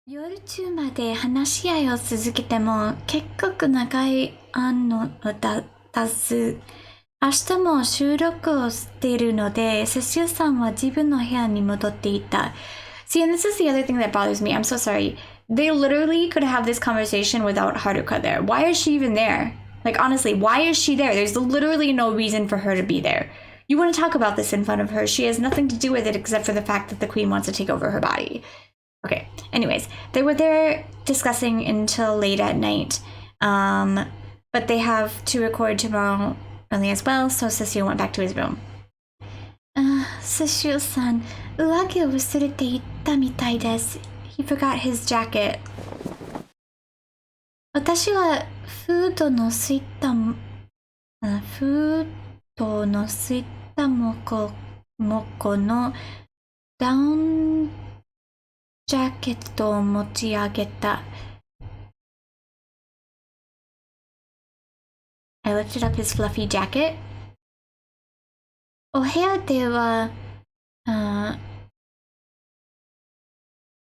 夜中まで話し合いを続けても結局長い案の出す。明日も収録をしているので、セシルさんは自分の部屋に戻っていた。See, and this is the other thing that bothers me. I'm so sorry. They literally could have this conversation without Haruka there. Why is she even there? Like, honestly, why is she there? There's literally no reason for her to be there. You want to talk about this in front of her. She has nothing to do with it except for the fact that the queen wants to take over her body. Okay, anyways, they were there discussing until late at night. But they have to record tomorrow early as well, so Cecil went back to his room. Cecil-san, 上着を忘れていったみたいです。He forgot his jacket. 私はフードのついたモコのダウンジャケットを持ち上げた。I lifted up his fluffy jacket. お部屋では、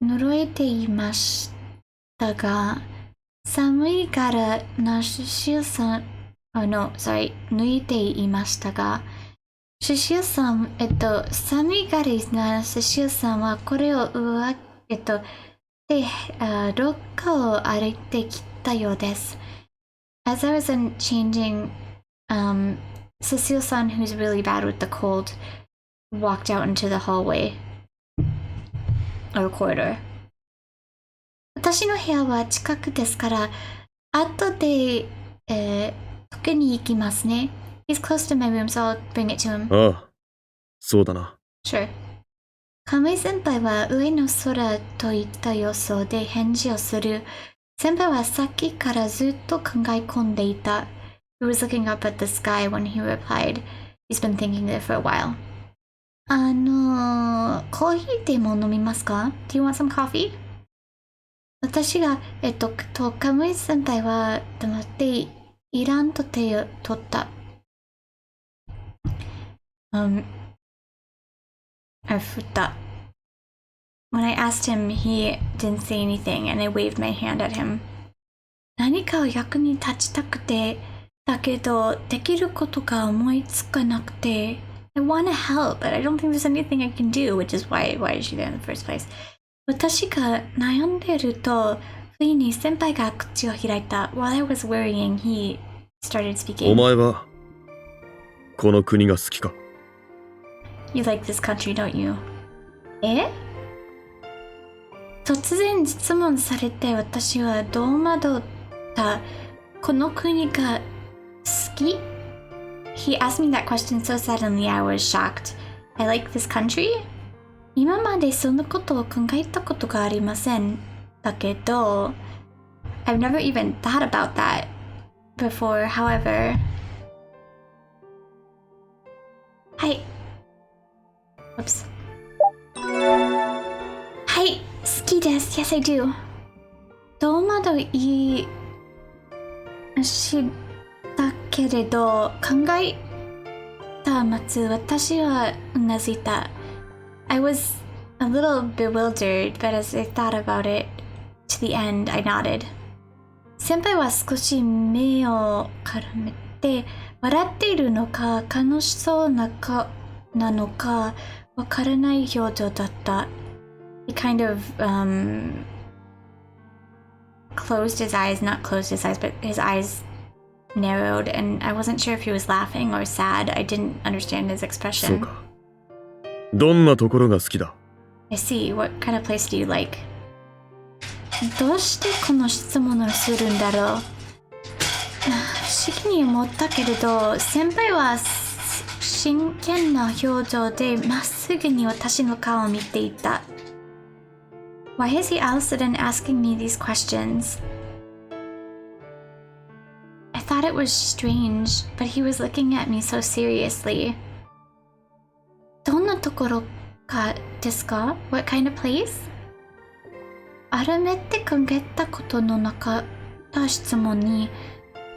呪えていましたが、寒いからなシシルさん、抜いていましたが、シシルさん、寒いからなシシルさんはこれをで、廊下を歩いてきたようです。As I was changing, Cecil-san, who's really bad with the cold, walked out into the hallway or corridor. 私の部屋は近くですから、後で、解けに行きますね。He's close to my room, so I'll bring it to him. ああ、そうだな。Sure. 亀井先輩は上の空といった予想で返事をする。先輩はさっきからずっと考え込んでいた。He was looking up at the sky when he replied. He's been thinking it for a while. コーヒーでも飲みますか？ Do you want some coffee? 私が、亀井先輩は黙っていらんと手を取った。振った。When I asked him, he didn't say anything, and I waved my hand at him. 何かを役に立ちたくて、だけど、できることが思いつかなくて、I want to help, but I don't think there's anything I can do, which is why is she there in the first place? 私が悩んでると、不意に先輩が口を開いた。While I was worrying, he started speaking. お前は、この国が好きか？ You like this country, don't you? え？突然質問されて私は戸惑った。この国が好き？ He asked me that question so suddenly I was shocked. I like this country? 今までそのことを考えたことがありません。だけど、I've never even thought about that before, however. はい。Oops. はい、好きです。Yes, I do. 戸惑いしたけれど、考えた末、私はうなずいた。I was a little bewildered, but as I thought about it to the end, I nodded. 先輩は少し目を絡めて、笑っているのか、楽しそうなのか、わからない表情だった。He kind of closed his eyes, not closed his eyes, but his eyes narrowed, and I wasn't sure if he was laughing or sad. I didn't understand his そう expression. か。どんなところが好きだ？ I see. What kind of place do you like? どうしてこの質問をするんだろう。不思議に思ったけれど、先輩は真剣な表情でまっすぐに私の顔を見ていた。Why is he all of a sudden asking me these questions? I thought it was strange, but he was looking at me so seriously. どんなところかですか？ What kind of place? 改めて考えたことのなかった質問に、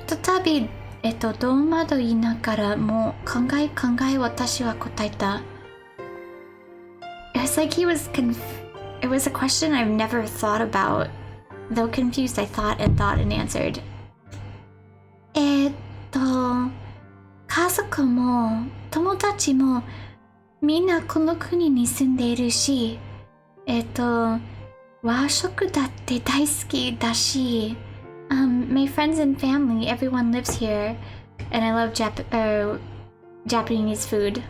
再び、戸惑いながらも考え私は答えた。It was like he was it was a question I've never thought about. Though confused, I thought and answered. 家族も友達もみんなこの国に住んでいるし、和食だって大好きだし、my friends and family, everyone lives here, and I love Japanese food.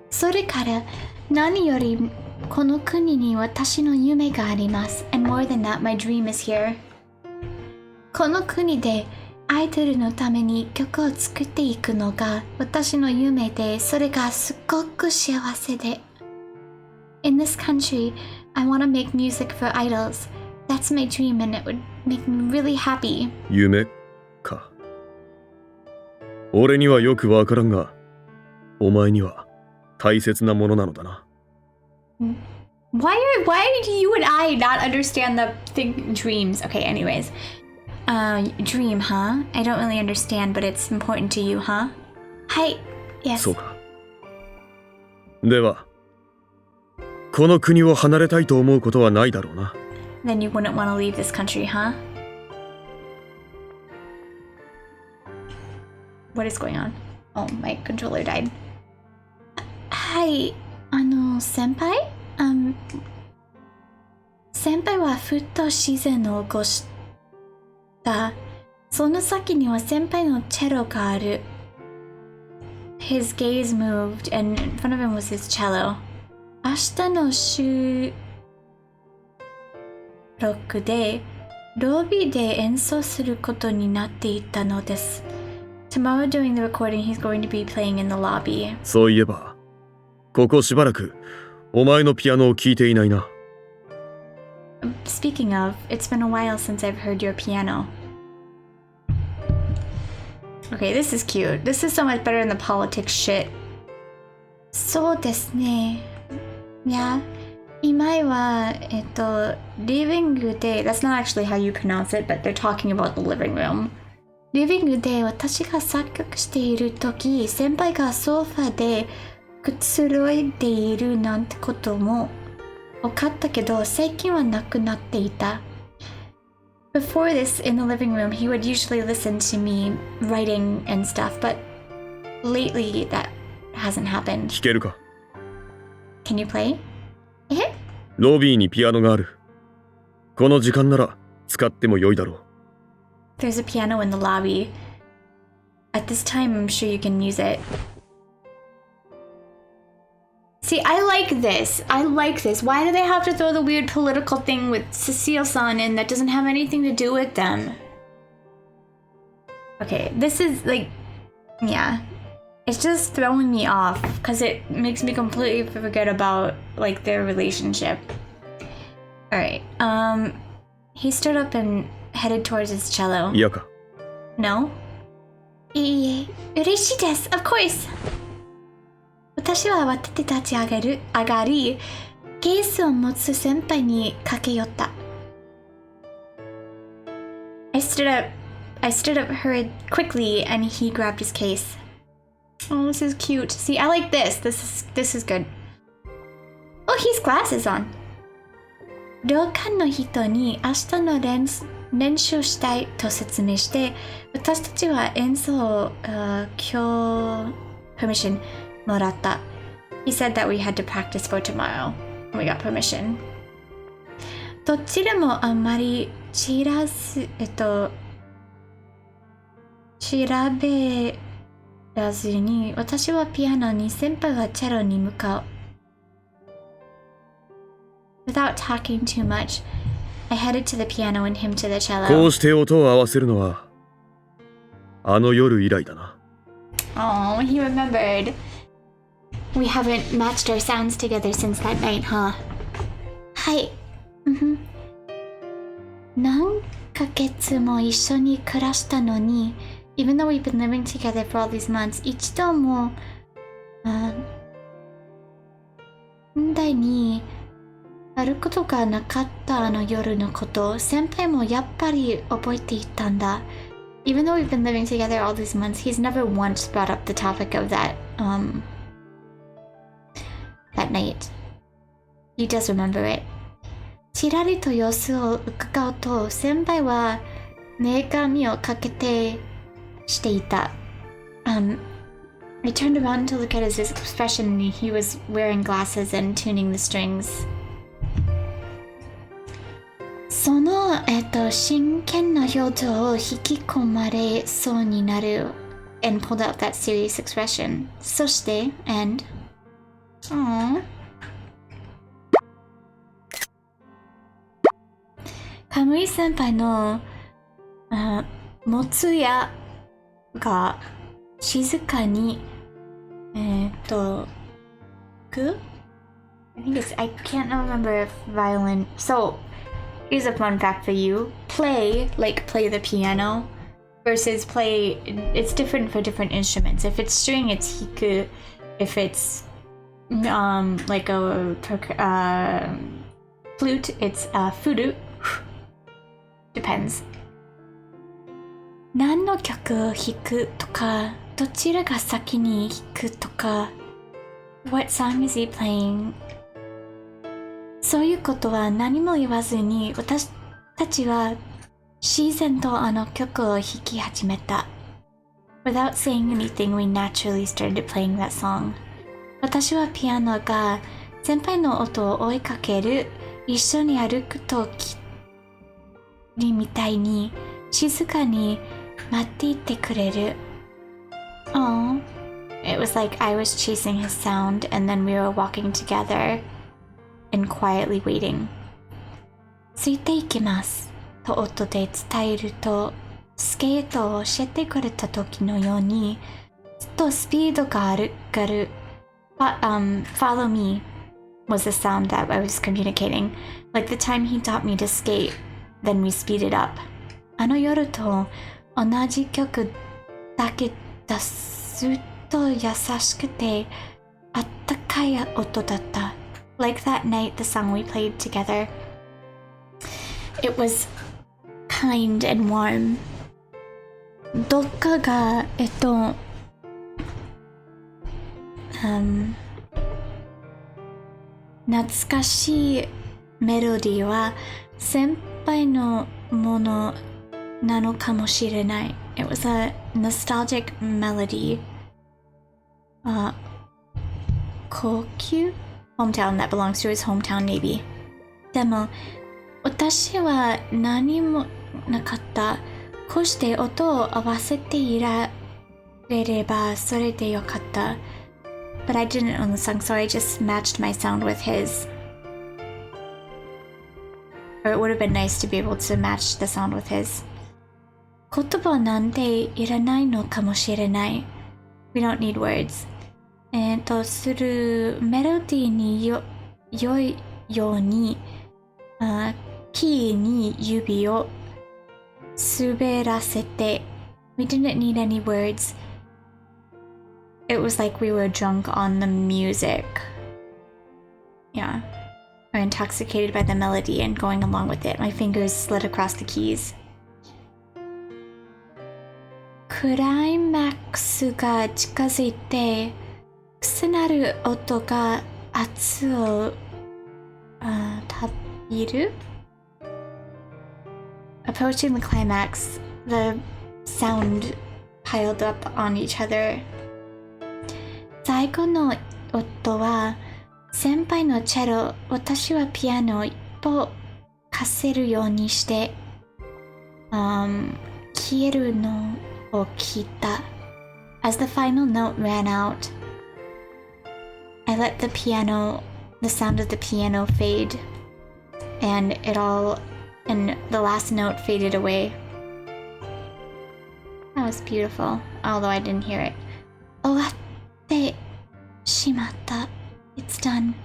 それから何よりこの国に私の夢があります。And more than that, my dream is here. この国でアイドルのために曲を作っていくのが私の夢で、それがすっごく幸せで。In this country, I want to make music for idols. That's my dream and it would make me really happy. 夢か。俺にはよくわからんが、お前には大切なものなのだな。Why do you and I not understand the thing dreams? Okay, anyways. Dream, huh? I don't really understand, but it's important to you, huh? はい、yes. そうか。では、この国を離れたいと思うことはないだろうな。Then you wouldn't want to leave this country, huh? What is going on? Oh, my controller died. はい、先輩？先輩はふっと自然を起こした。その先には先輩のチェロがある。His gaze moved, and in front of him was his cello. 明日の収録でロビーで演奏することになっていたのです。Tomorrow during the recording, he's going to be playing in the lobby. そういえば、ここしばらくお前のピアノを聴いていないな。Speaking of, it's been a while since I've heard your piano. Okay, this is cute. This is so much better than the politics shit. そうですね。いや、今は、リビングで、that's not actually how you pronounce it, but they're talking about the living room. リビングで私が作曲しているとき、先輩がソファでくつろいでいるなんてことも分かったけど、最近はなくなっていた。Before this, in the living room, he would usually listen to me writing and stuff, but lately that hasn't happened. 弾けるか？ Can you play? え？ロビーにピアノがある。この時間なら使っても良いだろう。There's a piano in the lobby. At this time, I'm sure you can use it. See, I like this. I like this. Why do they have to throw the weird political thing with Cecil-san in that doesn't have anything to do with them? Okay, this is like, yeah. It's just throwing me off because it makes me completely forget about like their relationship. Alright, he stood up and headed towards his cello. 嫌か？ No? いいえ、嬉しいです。Of course! 私は慌てて立ち上がり、ケースを持つ先輩に駆け寄った。I stood up hurried quickly and he grabbed his case. Oh, this is cute. See, I like this. This is good. Oh, he's glasses on. 廊下の人に明日の練習したいと説明して、私たちは演奏を今日permissionもらった。He said that we had to practice for tomorrow. We got permission. どちらもあんまり調べらずに、私はピアノに先輩がチェロに向かう。Without talking too much, I headed to the piano and him to the cello. こうして音を合わせるのはあの夜以来だな。Oh, he remembered. We haven't matched our sounds together since that night, huh? はい。何ヶ月も一緒に暮らしたのに、even though we've been living together for all these months, 一度も問題にあることがなかったあの夜のこと、先輩もやっぱり覚えていたんだ。Even though we've been living together all these months, he's never once brought up the topic of that night. He does remember it. ちらりと様子を伺うと、先輩は目紙をかけてしていた。I turned around to look at his expression and he was wearing glasses and tuning the strings. その、真剣な表情を引き込まれそうになる and pulled out that serious expression. そして、and...カムイ先輩のもつやが静かにI think it's I can't remember if violin. So here's a fun fact for you. Play the piano versus play, it's different for different instruments. If it's string, it's hiku. If it's like a flute, it's furu. Depends. 何の曲を弾くとか、どちらが先に弾くとか、What song is he playing? そういうことは何も言わずに、私たちは自然とあの曲を弾き始めた。Without saying anything, we naturally started playing that song. 私はピアノが先輩の音を追いかける、一緒に歩くときみたいに静かに待っていてくれる。Oh, it was like I was chasing his sound and then we were walking together and quietly waiting. ついていきますと音で伝えると、スケートを教えてくれた時のようにずっとスピードが上がる。Follow me was the sound that I was communicating. Like the time he taught me to skate, then we speeded up. あの夜と同じ曲だけだ、ずっと優しくてあったかい音だった。Like that night, the song we played together. It was kind and warm. どっかが、懐かしいメロディーは先輩のものなのかもしれない。It was a nostalgic melody. 高級 hometown that belongs to his hometown, maybe. でも私は何もなかった。こうして音を合わせていられればそれでよかった。But I didn't own the song, so I just matched my sound with his. Or it would have been nice to be able to match the sound with his. 言葉なんていらないのかもしれない。We don't need words. するメロディーに良いように、キーに指を滑らせて。We didn't need any words. It was like we were drunk on the music. Yeah. Or intoxicated by the melody and going along with it. My fingers slid across the keys. クライマックスが近づいて、癖なる音が圧をたびる。Approaching the climax, the sound piled up on each other. 最後の音は先輩のチェロ、私はピアノを一歩貸せるようにして、消えるのを聞いた。As the final note ran out, I let the sound of the piano fade, and the last note faded away. That was beautiful, although I didn't hear it. 終わってしまった。It's done.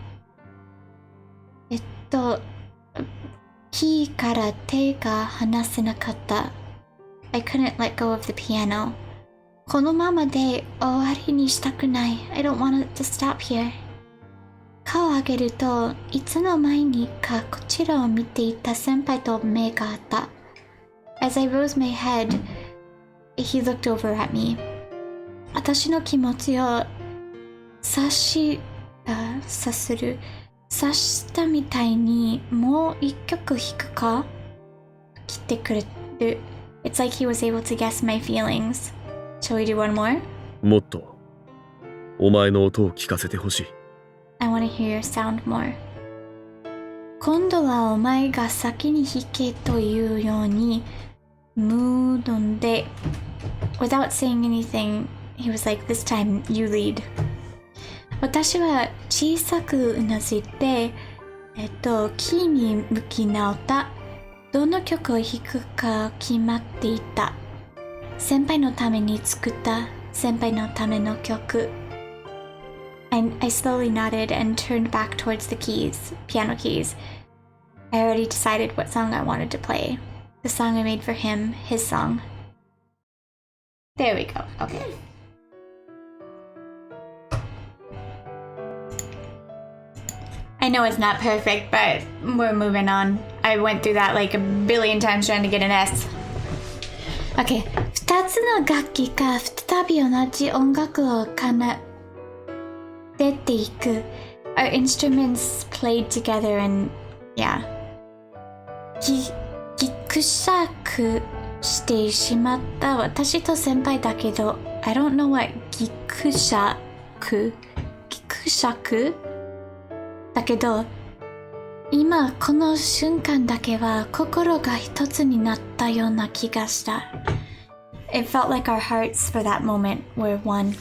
キーから手が離せなかった。I couldn't let go of the piano. このままで終わりにしたくない。I don't want it to stop here. 顔を上げると、いつの間にかこちらを見ていた先輩と目が合った。As I rose my head, he looked over at me. 私の気持ちを察する刺したみたいにもう一曲弾くか来てくれる。It's like he was able to guess my feelings. Shall we do one more? もっとお前の音を聞かせてほしい。 I want to hear your sound more. 今度はお前が先に弾けというようにムードンで Without saying anything, he was like, this time you lead. 私は小さくうなずいて、キーに向き直った。どの曲を弾くか決まっていた。先輩のために作った先輩のための曲。I slowly nodded and turned back towards the keys, piano keys. I already decided what song I wanted to play. The song I made for him, his song. There we go. Okay. I know it's not perfect, but we're moving on. I went through that like a billion times trying to get an S. Okay. 二つの楽器が再び同じ音楽を奏でていく。Our instruments played together and yeah. ぎくしゃくしてしまった私と先輩だけど I don't know what ぎくしゃくだけど今この瞬間だけは心が一つになったような気がした。It felt like our hearts for that moment were one.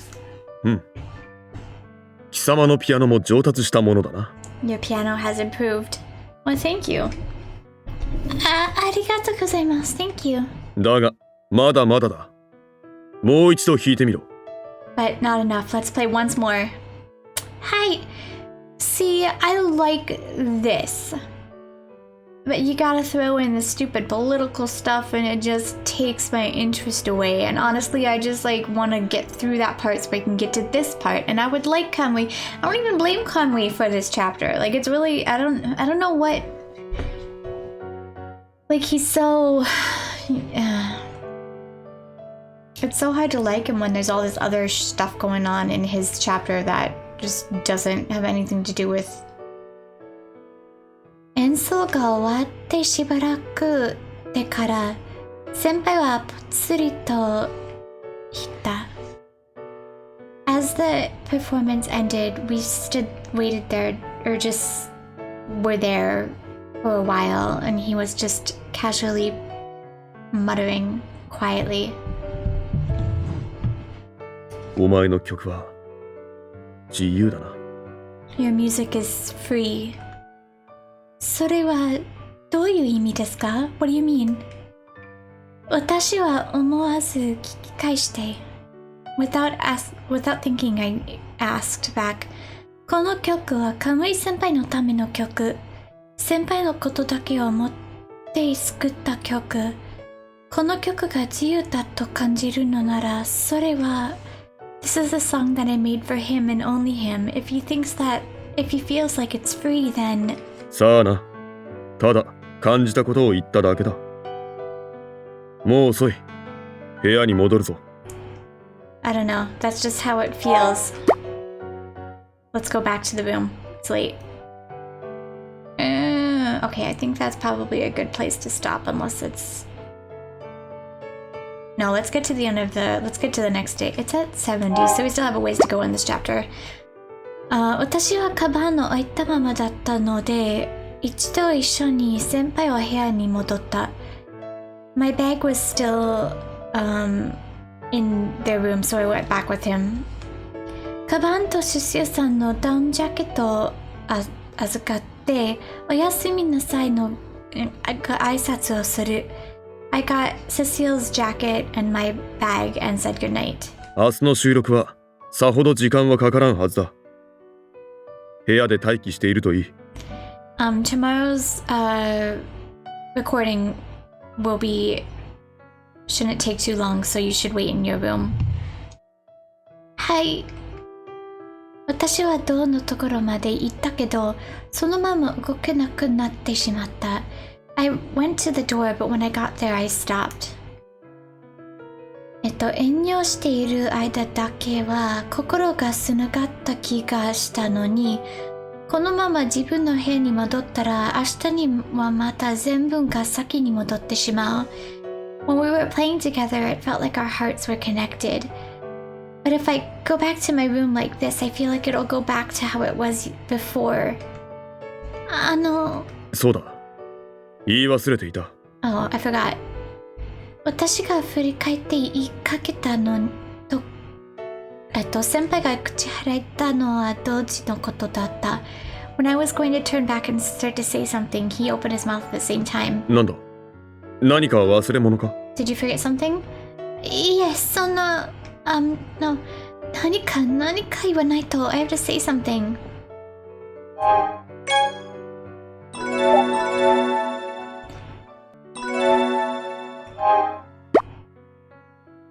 貴様のピアノも上達したものだな。 Your piano has improved. Well, thank you. ありがとうございます。Thank you. だがまだまだだ。もう一度弾いてみろ。 But not enough. Let's play once more. Hi. See, I like this. But you gotta throw in the stupid political stuff and it just takes my interest away. And honestly, I just like want to get through that part so I can get to this part. And I would like Camus. I don't even blame Camus for this chapter. Like it's really, I don't know what. Like he's so. It's so hard to like him when there's all this other stuff going on in his chapter that just doesn't have anything to do with. 演奏が終わってしばらくでから先輩はぽつりと弾いた。As the performance ended, we waited there, or just were there for a while, and he was just casually muttering quietly. お前の曲は自由だな。 Your music is free. それはどういう意味ですか? What do you mean? 私は思わず聞き返して without thinking, I asked back. この曲はカムイ先輩のための曲。先輩のことだけを思って作った曲。この曲が自由だと感じるのなら、それは This is a song that I made for him and only him. If he feels like it's free, then さあな。ただ感じたことを言っただけだ。もう遅い。部屋に戻るぞ。I don't know. That's just how it feels. Let's go back to the room. It's late. Okay, I think that's probably a good place to stop unless it's... No, let's get to the end of the... Let's get to the next day. It's at 70, so we still have a ways to go in this chapter. 私はカバンを置いたままだったので、一度一緒に先輩は部屋に戻った。My bag was still in their room, so I went back with him. カバンとシシルさんのダウンジャケットを預かって、おやすみなさいの挨拶をする。I got Cecil's jacket and my bag and said goodnight. 明日の収録はさほど時間はかからんはずだ。部屋で待機しているといい。Tomorrow's recording shouldn't take too long, so you should wait in your room. はい。私はドアのところまで行ったけど、そのまま動けなくなってしまった。I went to the door, but when I got there, I stopped. 遠慮している間だけは心がすぬがった気がしたのに、このまま自分の部屋に戻ったら、明日にはまた全部が先に戻ってしまう。When we were playing together, it felt like our hearts were connected. But if I go back to my room like this, I feel like it'll go back to how it was before. そうだ。言い忘れていた。Oh, I forgot. 私が振り返って言いかけたのと、先輩が口払ったのは同時のことだった。When I was going to turn back and start to say something, he opened his mouth at the same time. なんだ？何か忘れ物か？ Did you forget something? いえ、そんな、no. 何か言わないと。I have to say something.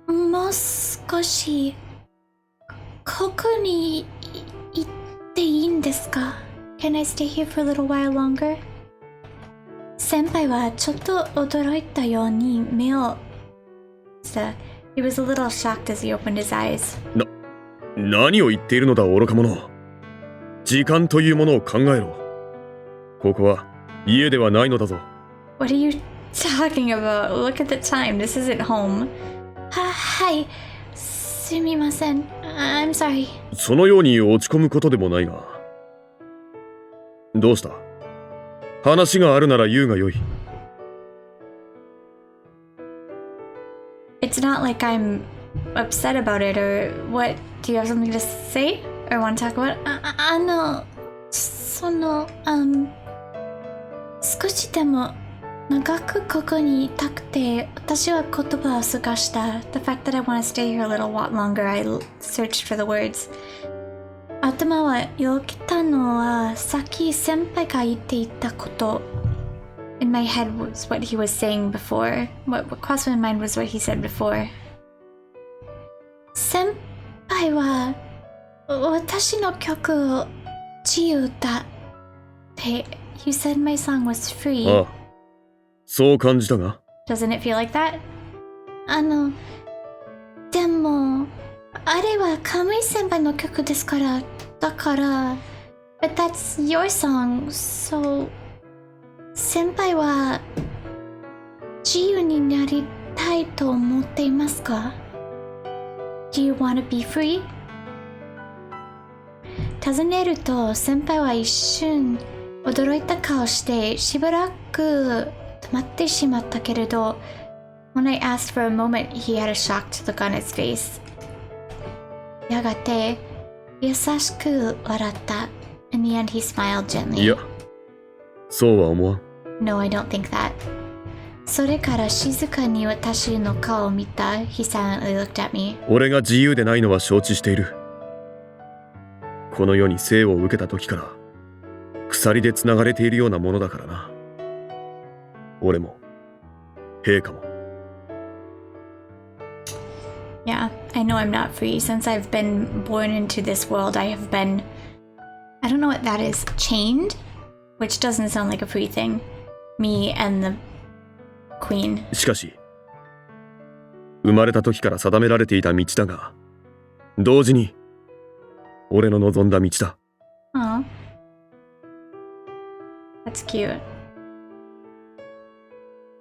もう少しここに行っていいんですか？ Can I stay here for a little while longer? 先輩はちょっと驚いたように目をHe was a little shocked as he opened his eyes. 何を言っているのだ愚か者。時間というものを考えろ。ここは家ではないのだぞ。What are you talking about? Look at the time. This isn't home. はい。すみません。I'm sorry. そのように落ち込むことでもないが。どうした？話があるなら言うがよい。It's not like I'm upset about it or what. Do you have something to say or want to talk about? 少しでも長くここにいたくて私は言葉を探した。The fact that I want to stay here a little while longer, I searched for the words. 頭はよぎったのはさっき先輩が言っていたこと。In my head was what he was saying before. What crossed my mind was what he said before. 先輩は私の曲を自由だって。You said my song was free. ああ、そう感じたが。Doesn't it feel like that? でもあれはカムイ先輩の曲ですから。だから But that's your song, so 先輩は自由になりたいと思っていますか？ Do you want to be free? 尋ねると先輩は一瞬驚いた顔してしばらく止まってしまったけれど When I asked for a moment, he had a shocked look on his face. やがて優しく笑った。In the end, he smiled gently. いや、そうは思わん。No, I don't think that. それから静かに私の顔を見た。He silently looked at me. 俺が自由でないのは承知している。この世に生を受けた時から鎖でつながれているようなものだからな。俺も陛下も。Yeah, I know I'm not free. Since I've been born into this world, I have been, I don't know what that is, chained? Which doesn't sound like a free thing. Me and the queen. しかし、生まれた時から定められていた道だが、同時に俺の望んだ道だ。Aw. That's cute.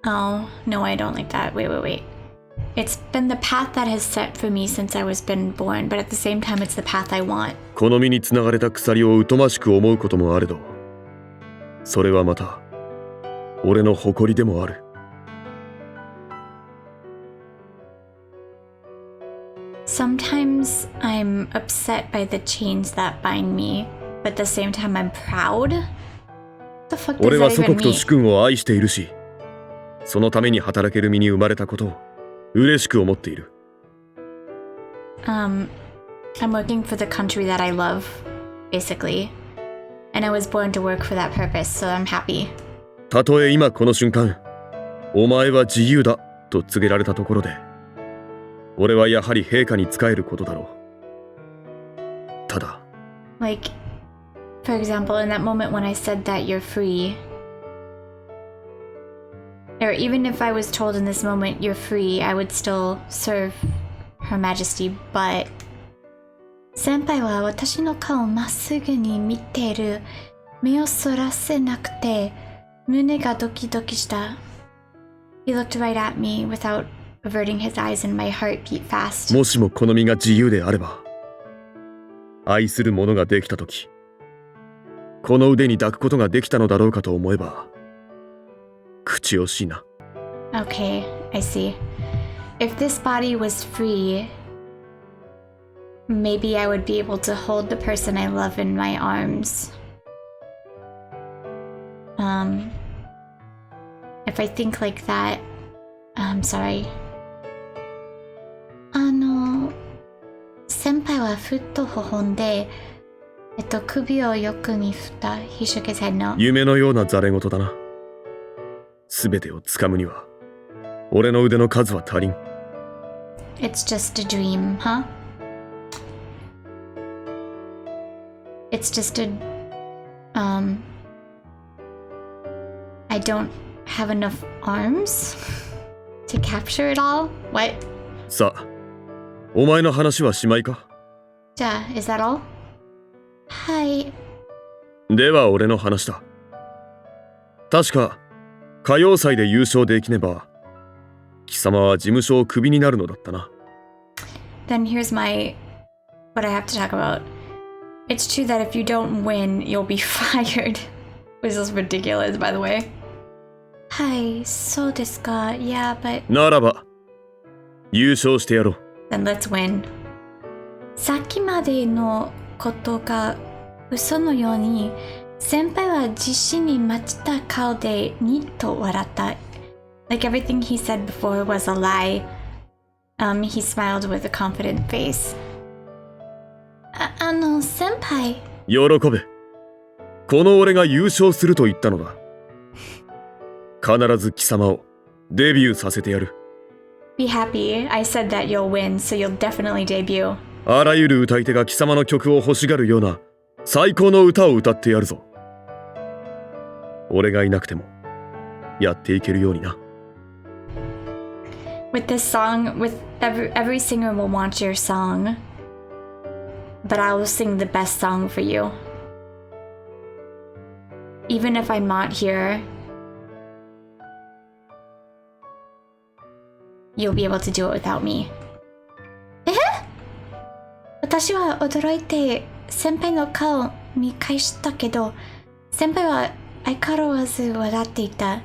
Oh, no, I don't like that. Wait. It's been the path that has set for me since I was been born, but at the same time, it's the path I want. この身につながれた鎖を疎ましく思うこともあれど、それはまた俺の誇りでもある。Sometimes I'm upset by the chains that bind me, but at the same time I'm proud. The fuck does 俺は that 祖 even 国と mean? 主君を愛しているし、そのために働ける身に生まれたことを嬉しく思っている。I'm working for the country that I love, basically. And I was born to work for that purpose, so I'm happy. たとえ今この瞬間、お前は自由だと告げられたところで、俺はやはり陛下に仕えることだろう。ただ、Like, for example, in that moment when I said that you're free, or even if I was told in this moment you're free, I would still serve Her Majesty, but 先輩は私の顔をまっすぐに見ている。目をそらせなくて胸がドキドキした。He looked right at me without averting his eyes and my heart beat fast. もしもこの身が自由であれば、愛する者ができたとき、この腕に抱くことができたのだろうかと思えば、口惜しいな。Okay, I see. If this body was free, maybe I would be able to hold the person I love in my arms. If I think like that, I'm sorry. 先輩はふっと微笑んで、首を横に振った。He shook his head no. 夢のようなざれ言だな。すべてをつかむには、俺の腕の数は足りん。It's just a dream, huh? It's just a... I don't have enough arms to capture it all? What? さあ、お前の話はしまいか？じゃあ、is that all? はい。では俺の話だ。確か、歌謡祭で優勝できねば、貴様は事務所をクビになるのだったな。Then here's what I have to talk about. It's true that if you don't win, you'll be fired. Which is ridiculous, by the way. はい、そうですか。Yeah, but... ならば、優勝してやろう。Then let's win. さっきまでのことが嘘のように、先輩は自信に満ちた顔でにっと笑った。Like everything he said before was a lie. He smiled with a confident face. 先輩。喜べ。この俺が優勝すると言ったのだ。必ず貴様をデビューさせてやる。Be happy. I said that you'll win, so you'll definitely debut. あらゆる歌い手が貴様の曲を欲しがるような最高の歌を歌ってやるぞ。俺がいなくてもやっていけるようにな。With this song, with every singer will want your song, but I will sing the best song for you. Even if I'm not here, you'll be able to do it without me. 私は驚いて先輩の顔を見返したけど、先輩は相変わらず笑っていた。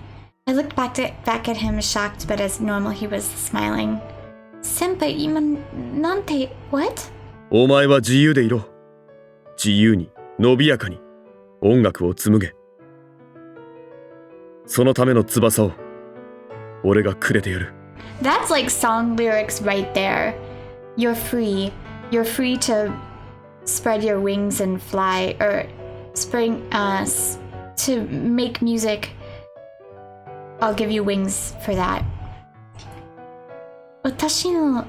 I looked back at him shocked, but as normal he was smiling. 先輩、今なんて what? お前は自由でいろ。自由に、伸びやかに、音楽を紡げ。そのための翼を、俺がくれてやる。That's like song lyrics right there. You're free. You're free to spread your wings and fly, or to make music. I'll give you wings for that. 私の、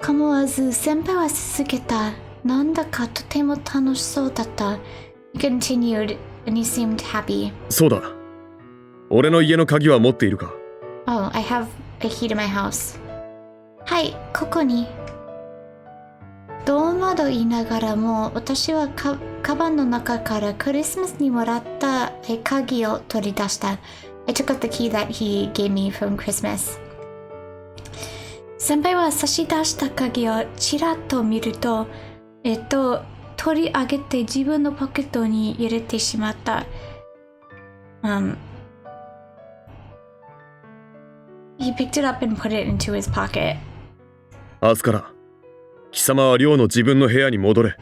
構わず先輩は続けた。なんだかとても楽しそうだった。He continued, and he seemed happy. そうだ。俺の家の鍵は持っているか？ Oh, I have a key to my house. はい、ここに。どう窓言いながらも、私はカバンの中からクリスマスにもらった鍵を取り出した。I took out the key that he gave me from Christmas. 先輩は差し出した鍵をちらっと見ると、取り上げて自分のポケットに入れてしまった。He picked it up and put it into his pocket. 明日から、貴様は寮の自分の部屋に戻れ。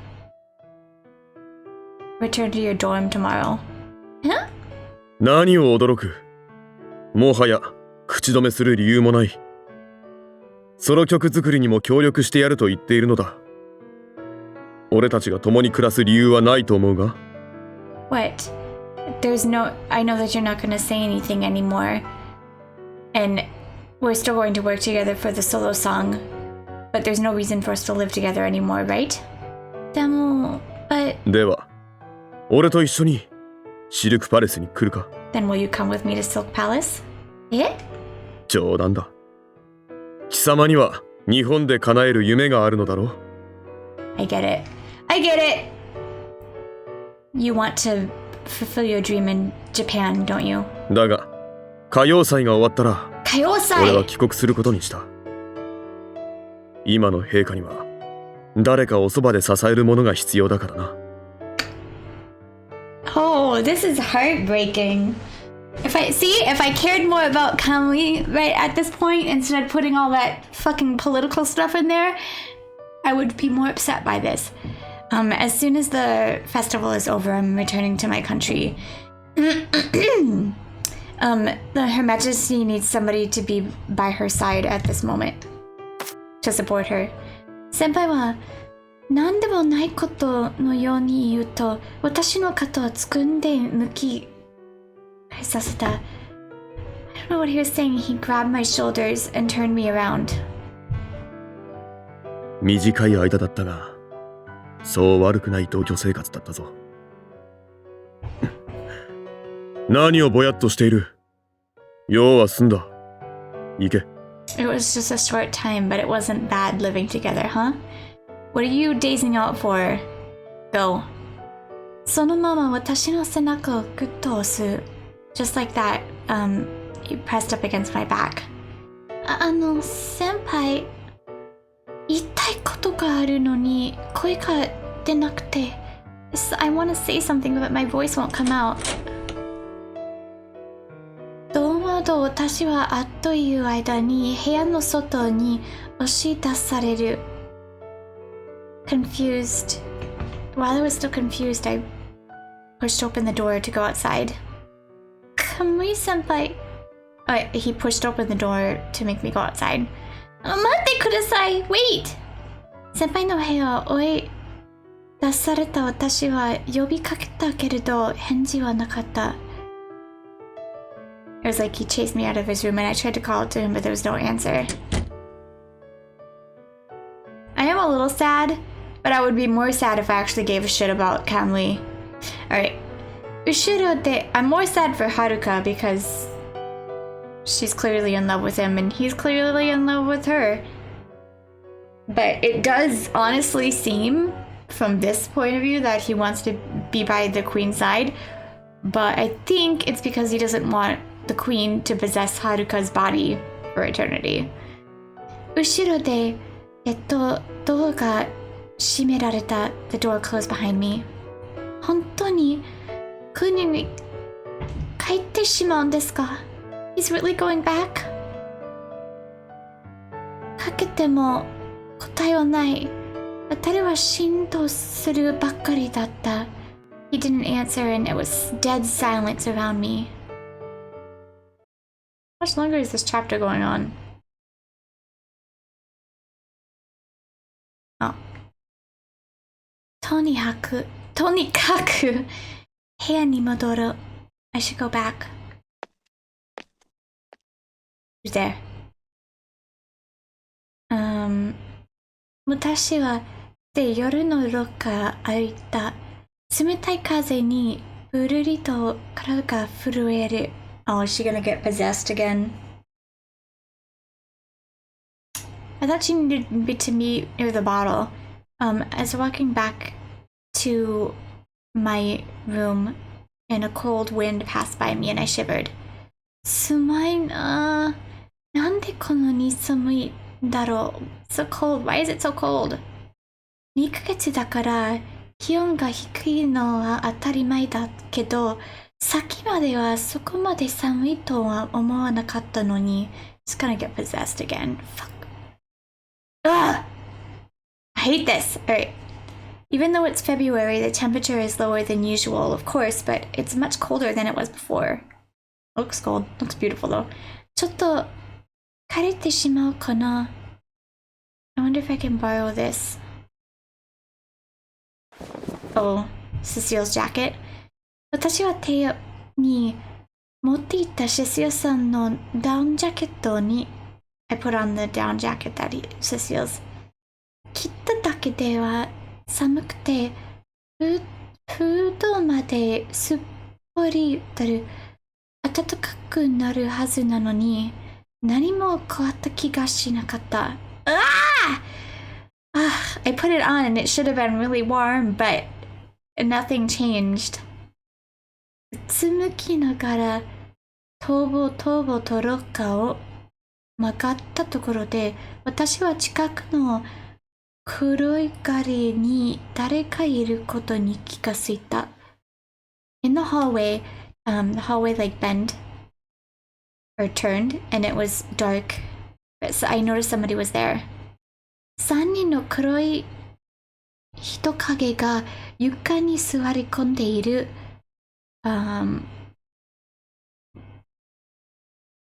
Return to your dorm tomorrow. 何を驚く？もはや口止めする理由もない。ソロ曲作りにも協力してやると言っているのだ。俺たちが共に暮らす理由はないと思うが。What? I know that you're not going to say anything anymore. And we're still going to work together for the solo song. But there's no reason for us to live together anymore, right? でも、では、俺と一緒にシルクパレスに来るか？ Then will you come with me to Silk Palace? え？冗談だ。貴様には日本で叶える夢があるのだろう。I get it. I get it! You want to fulfill your dream in Japan, don't you? だが、歌謡祭が終わったら、歌謡祭俺は帰国することにした。今の陛下には、誰かおそばで支える者が必要だからな。Oh, this is heartbreaking. If I cared more about Camus right at this point instead of putting all that fucking political stuff in there, I would be more upset by this. As soon as the festival is over, I'm returning to my country. Her Majesty needs somebody to be by her side at this moment to support her. 先輩は何でもないことのように言うと、私の肩をつくんで抜きさせた。I don't know what he was saying. He grabbed my shoulders and turned me around. 短い間だったが、そう悪くない同居生活だったぞ。何をぼやっとしている。用は済んだ。行け。It was just a short time, but it wasn't bad living together, huh? What are you dazing out for? Go. そのまま私の背中をグッと押す。Just like that, you pressed up against my back. 先輩、言いたいことがあるのに声が出なくて。I want to say something, but my voice won't come out. どうもどう私はあっという間に部屋の外に押し出される。Confused. While I was still confused, I pushed open the door to go outside. Kamui senpai. He pushed open the door to make me go outside. 待ってください Wait! 先輩の部屋を追い出された私は呼びかけたけれど返事はなかった。It was like he chased me out of his room and I tried to call out to him, but there was no answer. I am a little sad, but I would be more sad if I actually gave a shit about Camus. Alright. Ushiro de... I'm more sad for Haruka because she's clearly in love with him and he's clearly in love with her. But it does honestly seem, from this point of view, that he wants to be by the queen's side. But I think it's because he doesn't want the queen to possess Haruka's body for eternity. 後ろで、ドアが閉められた。The door closed behind me. 本当に国に帰ってしまうんですか? He's really going back? かけても答えはない。彼は振動するばっかりだった。He didn't answer and it was dead silence around me. How much longer is this chapter going on? Oh. とにかく部屋に戻る。I should go back. Who's there? 私は夜の廊下歩いた。冷たい風にぶるりと体が震える。Oh, is she gonna get possessed again? I thought she needed to be near the bottle. As walking back to my room, and a cold wind passed by me and I shivered. 寒いな。なんでこんなに寒いんだろう。So cold. Why is it so cold? 2ヶ月だから気温が低いのは当たり前だけど、さっきまではそこまで寒いとは思わなかったのに。Just gonna get possessed again. Fuck. Ugh! I hate this. Alright. Even though it's February, the temperature is lower than usual, of course, but it's much colder than it was before. Looks cold. Looks beautiful though. ちょっと枯れてしまうかな。I wonder if I can borrow this. Oh, Cecil's jacket. 私は手に持っていたCecilさんのダウンジャケットに I put on the down jacket that Cecil's 着ただけでは寒くてフードまですっぽりだる暖かくなるはずなのに何も変わった気がしなかった。I put it on and it should have been really warm, but nothing changed. うつむきながら、とぼとぼとロッカーを曲がったところで、私は近くの黒いガリに誰かいることに気がついた。In the hallway, the hallway like bent or turned, and it was dark. So I noticed somebody was there. 3人の黒い人影が床に座り込んでいる。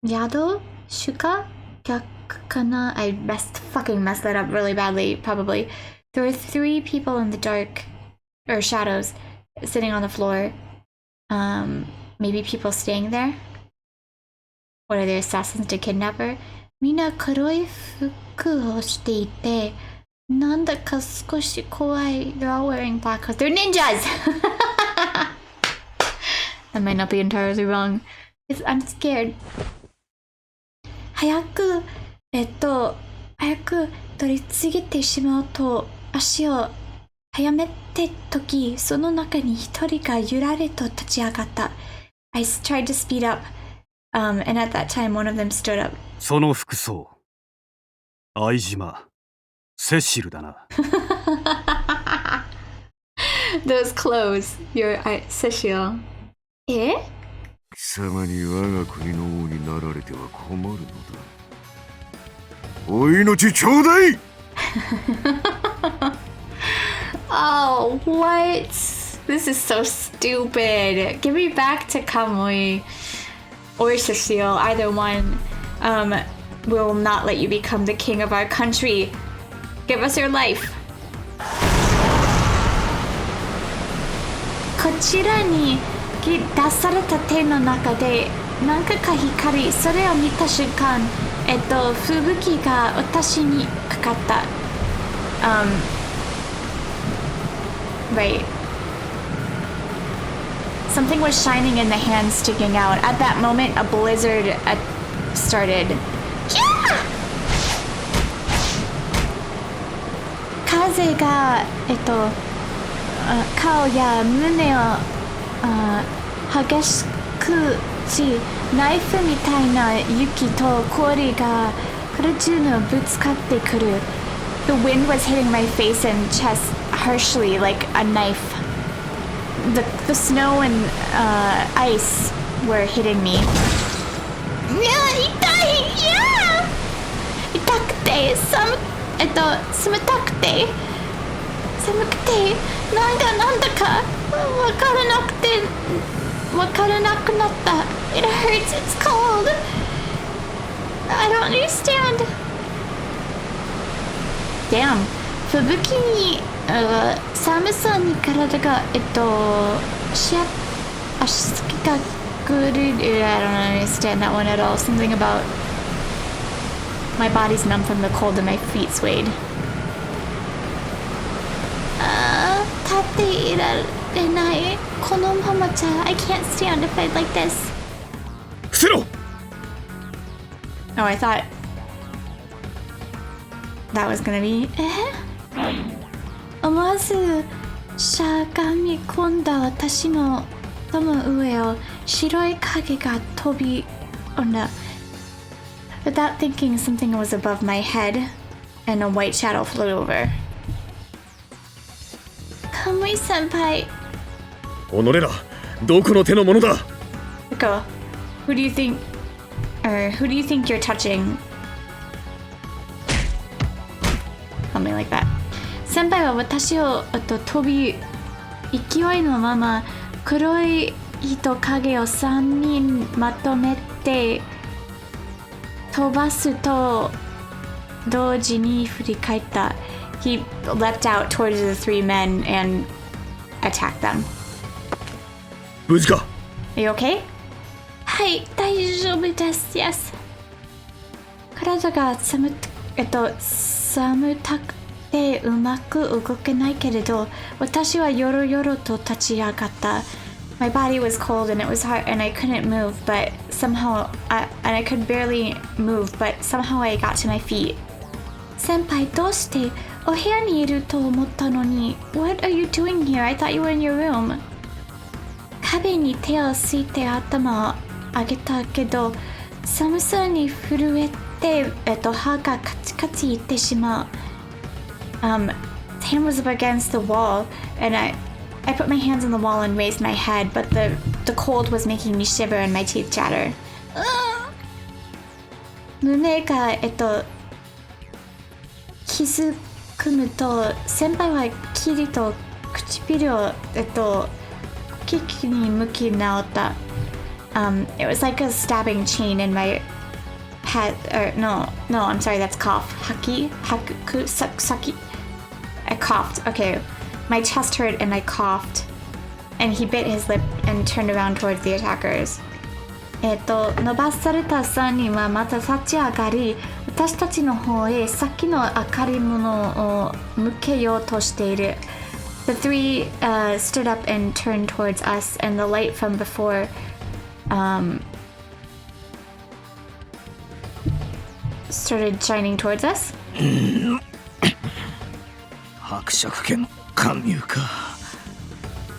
宿宿客かな I fucking messed that up really badly, probably. There were 3 people in the dark, or shadows, sitting on the floor. Maybe people staying there? Or are they assassins to kidnap her? みんな黒い服をしていて、なんだか少し怖い。They're all wearing black clothes. They're ninjas! That might not be entirely wrong. I'm scared. 早く取り次げてしまうと足を早めて時、その中に一人がゆらりと立ち上がった。I tried to speed up, and at that time one of them stood up. その服装、相島、セシルだな。Those clothes, you're Cecil. え？貴様に我が国の王になられては困るのだ。お命ちょうだいOh, what? This is so stupid. Give me back to Camus or Cecil, either one. We'll not let you become the king of our country. Give us your life. こちらに出された手の中で何か光、それを見た瞬間、吹雪が私にかかった。Right. Something was shining in the hand sticking out. At that moment, a blizzard started. Yeah! 風が、顔や胸を激しくし、ナイフみたいな雪と氷が体中にぶつかってくる。The wind was hitting my face and chest harshly like a knife. The snow and ice were hitting me. Yeah, 痛い! Yeah! 痛くて、冷たくて、寒くて、なんだかわからなくなった。It hurts, it's cold. I don't understand. Damn. 吹雪に、寒さに体が、足先がぐるり、I don't understand that one at all. Something about my body's numb from the cold and my feet swayed. 立っていられない。このままじゃ、I can't stand a fight like this. 伏せろ! Oh, I thought that was gonna be. 思わずしゃがみ込んだ私のその上を白い影が飛び込んだ。Without thinking, something was above my head, and a white shadow flew over. カムイ先輩。己ら、どこの手のものだ? Go. Who do you think you're touching? Something like that. 先輩は私を飛び勢いのまま黒い人影を3人まとめて飛ばすと同時に振り返った。He leapt out towards the 3 men and attacked them. 無事か? Are you okay? はい、大丈夫です。Yes. 体が寒たくてうまく動けないけれど、私はよろよろと立ち上がった。My body was cold and it was hard and I couldn't move, but somehow and I could barely move, but somehow I got to my feet. 先輩、どうしてお部屋にいると思ったのに What are you doing here? I thought you were in your room. 壁に手をついて頭を上げたけど寒さに震えて、歯がカチカチいってしまう。His hand was up against the wall, and I put my hands on the wall and raised my head, but the cold was making me shiver and my teeth chatter. 胸が、傷組むと、先輩はキリと唇を、キキに向き直った。It was like a stabbing chain in my head. No, I'm sorry, that's cough. Saki. I coughed. Okay. My chest hurt and I coughed. And he bit his lip and turned around towards the attackers. 伸ばされた3人はまた立ち上がり、私たちの方へ先の明かり物を向けようとしている。The three stood up and turned towards us, and the light from before started shining towards us. 伯爵家のカミューか。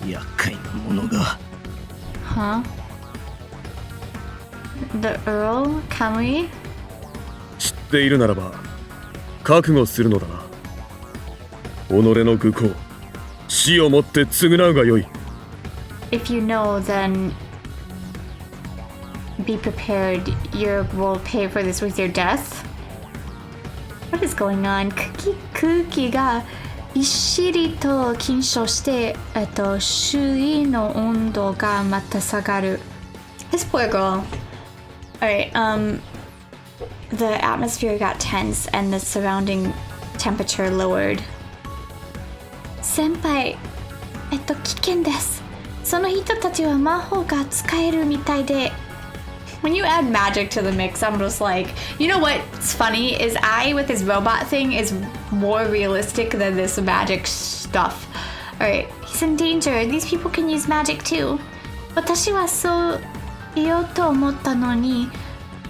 厄介なものが。Huh? The Earl? Camus? 知っているならば覚悟するのだな。己の愚行、死をもって償うがよい。 If you know, then be prepared. You will pay for this with your death. What is going on? 空気がびっしりと緊張して、周囲の温度がまた下がる。This poor girl. Alright, the atmosphere got tense and the surrounding temperature lowered. 先輩、危険です。その人たちは魔法が使えるみたいで。When you add magic to the mix, I'm just like, you know what's funny is I with this robot thing is more realistic than this magic stuff. Alright, he's in danger. These people can use magic too. 私はそう言おうと思ったのに、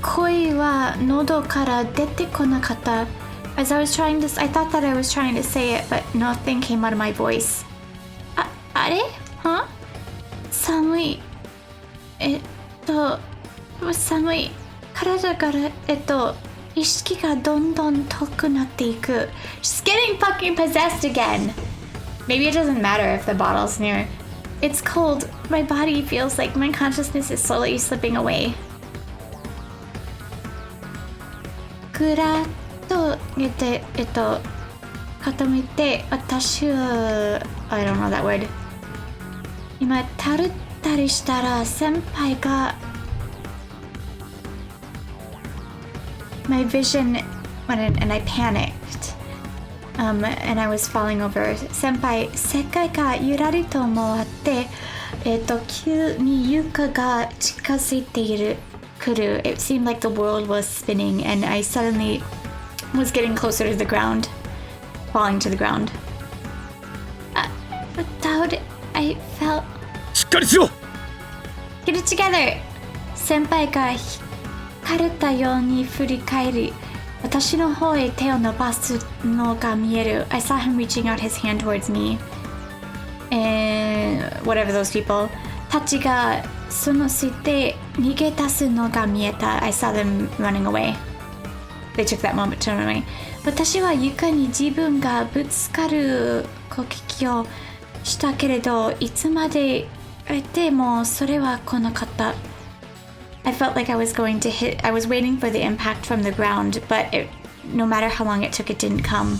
声は喉から出てこなかった。As I thought that I was trying to say it, but nothing came out of my voice. あれ？ Huh? 寒い。寒い。体から、意識がどんどん遠くなっていく。She's getting fucking possessed again. Maybe it doesn't matter if the bottle's near. It's cold. My body feels like my consciousness is slowly slipping away. ぐらっと言って、傾いて、私は、I don't know that word. 今、たるったりしたら、先輩が、My vision went in and I panicked. And I was falling over. 先輩、世界がゆらりと回って、急に床が近づいている。来る。It seemed like the world was spinning and I suddenly was getting closer to the ground. Falling to the ground. Without it, I felt... しっかりしろ! Get it together! 先輩が引かれたように振り返り、私の方へ手を伸ばすのが見える。I saw him reaching out his hand towards me. And whatever those people. たちがそのついて逃げ出すのが見えた。I saw them running away. They took that moment to run away. 私は床に自分がぶつかる攻撃をしたけれど、いつまででもそれは来なかった。I felt like I was going to hit. I was waiting for the impact from the ground, but no matter how long it took, it didn't come.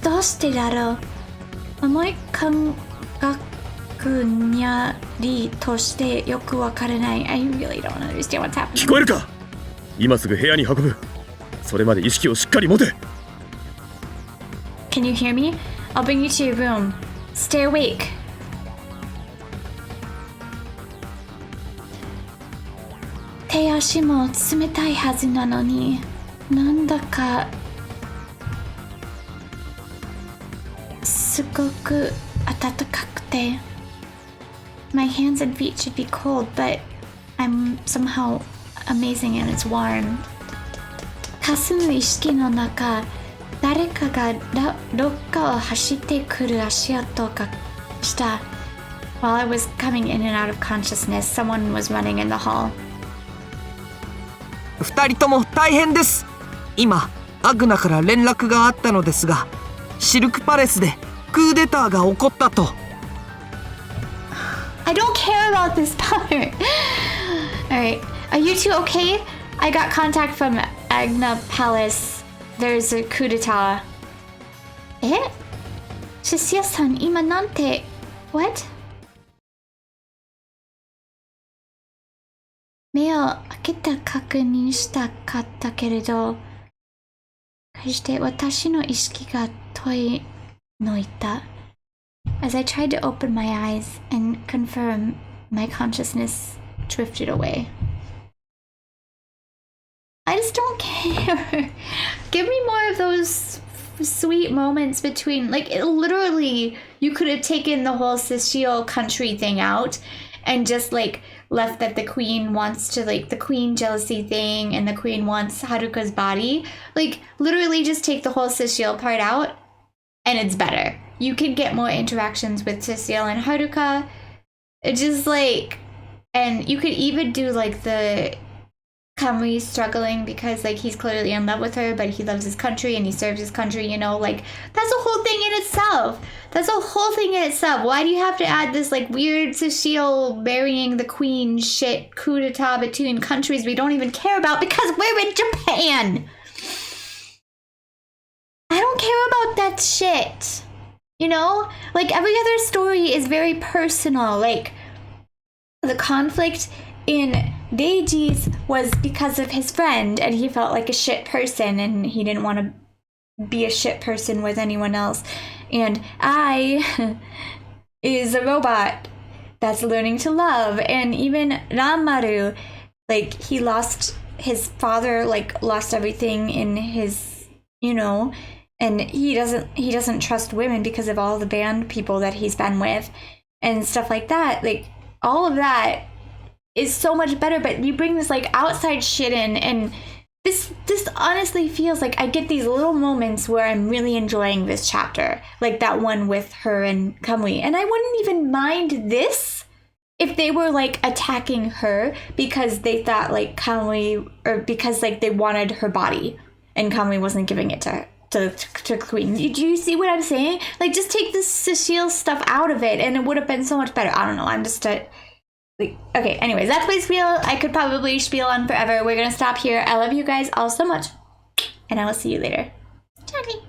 どうしてだろう。思い感覚にゃりとしてよくわからない。I really don't understand what's happening. 聞こえるか？今すぐ部屋に運ぶ。それまで意識をしっかり持て。Can you hear me? I'll bring you to your room. Stay awake. 手足も冷たいはずなのに、なんだかすごく暖かくて。My hands and feet should be cold, but I'm somehow amazing and it's warm. 霞む意識の中、誰かがどっかを走ってくる足音がした。While I was coming in and out of consciousness, someone was running in the hall. 2人とも大変です。今アグナから連絡があったのですが、シルクパレスでクーデターが起こったと。I don't care about this part. Alright, are you two okay? I got contact from Agna Palace. There's a coup d'etat. シシアさん、今なんて What? 目を開けた確認したかったけれど、そして私の意識が遠のいた。As I tried to open my eyes and confirm, my consciousness drifted away. I just don't care. Give me more of those sweet moments between, like, literally, you could have taken the whole Cecil country thing out and just, like, left that the queen wants to, like, the queen jealousy thing and the queen wants Haruka's body. Like, literally just take the whole Cecil part out and it's better. You can get more interactions with Cecil and Haruka. It's just, like, and you could even do, like, the Camus struggling because, like, he's clearly in love with her, but he loves his country and he serves his country, you know, like, that's a whole thing in itself. That's a whole thing in itself. Why do you have to add this, like, weird Cecile marrying the queen shit coup d'etat between countries we don't even care about because we're in Japan? I don't care about that shit. You know? Like, every other story is very personal. Like, the conflict in Deiji's was because of his friend and he felt like a shit person and he didn't want to be a shit person with anyone else. And I is a robot that's learning to love. And even Ranmaru, like, he lost his father, like, lost everything in his, you know, and he doesn't trust women because of all the band people that he's been with and stuff like that. Like, all of that is so much better, but you bring this, like, outside shit in, and this honestly feels like I get these little moments where I'm really enjoying this chapter, like that one with her and Kamui, and I wouldn't even mind this if they were, like, attacking her because they thought, like, Kamui, or because, like, they wanted her body and Kamui wasn't giving it to Queen. Do you see what I'm saying? Like, just take this Cecile stuff out of it and it would have been so much better. I don't know, I'm just okay, anyways, that's my spiel. I could probably spiel on forever. We're gonna stop here. I love you guys all so much, and I will see you later. Johnny.